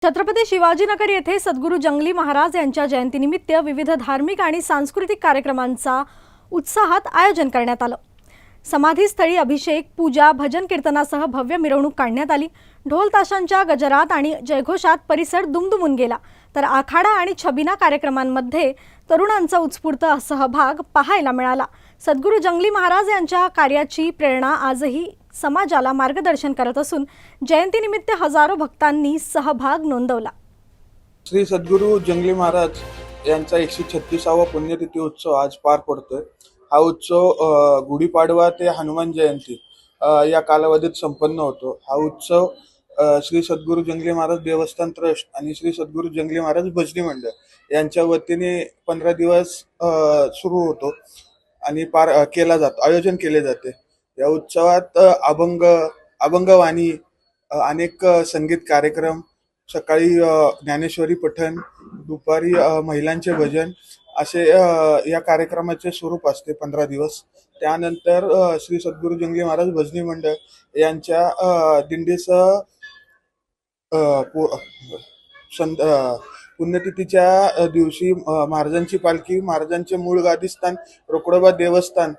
छत्रपती शिवाजीनगर येथे सद्गुरू जंगली महाराज यांच्या जयंतीनिमित्त विविध धार्मिक आणि सांस्कृतिक कार्यक्रमांचा उत्साहात आयोजन करण्यात आलं। समाधीस्थळी अभिषेक, पूजा, भजन कीर्तनासह भव्य मिरवणूक काढण्यात आली। ढोल ताशांच्या गजरात आणि जयघोषात परिसर दुमदुमून गेला। तर आखाडा आणि छबिना कार्यक्रमांमध्ये तरुणांचा उत्स्फूर्त सहभाग पाहायला मिळाला। सद्गुरू जंगली महाराज यांच्या कार्याची प्रेरणा आजही समाजाला मार्गदर्शन करत असून जयंतीनिमित्त हजारो भक्तांनी सहभाग नोंदवला। श्री सद्गुरू जंगली महाराज यांचा 136वा पुण्यतिथी उत्सव आज पार पडतोय। हा उत्सव गुढीपाडवा ते हनुमान जयंती या कालावधीत संपन्न होतो। हा उत्सव श्री सद्गुरू जंगली महाराज देवस्थान ट्रस्ट आणि श्री सद्गुरू जंगली महाराज भजनी मंडळ यांच्या वतीने 15 दिवस सुरू होतो आणि आयोजन केले जाते। या उत्सवात अभंगवाणी, अनेक संगीत कार्यक्रम, सकाळी ज्ञानेश्वरी पठण, दुपारी महिलांचे भजन असे या कार्यक्रमाचे स्वरूप असते 15 दिवस। त्यानंतर श्री सद्गुरू जंगली महाराज भजनी मंडळ यांच्या दिंडीसह पुण्यतिथीच्या दिवशी महाराजांची पालखी, महाराजांचे मूळ गादीस्थान रोकडोबा देवस्थान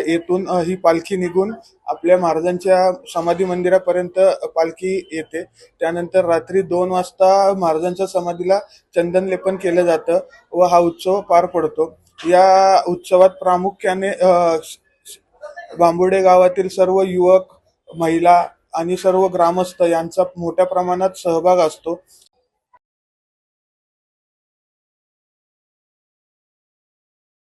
येथून ही पालखी निघून आपल्या महाराजांच्या समाधी मंदिरापर्यंत पालखी येते। त्यानंतर रात्री 2 वाजता महाराजांच्या समाधीला चंदन लेपन केलं जातं व हा उत्सव पार पडतो। या उत्सवात प्रामुख्याने बांबोडे गावातील सर्व युवक, महिला आणि सर्व ग्रामस्थ यांचा मोठ्या प्रमाणात सहभाग असतो।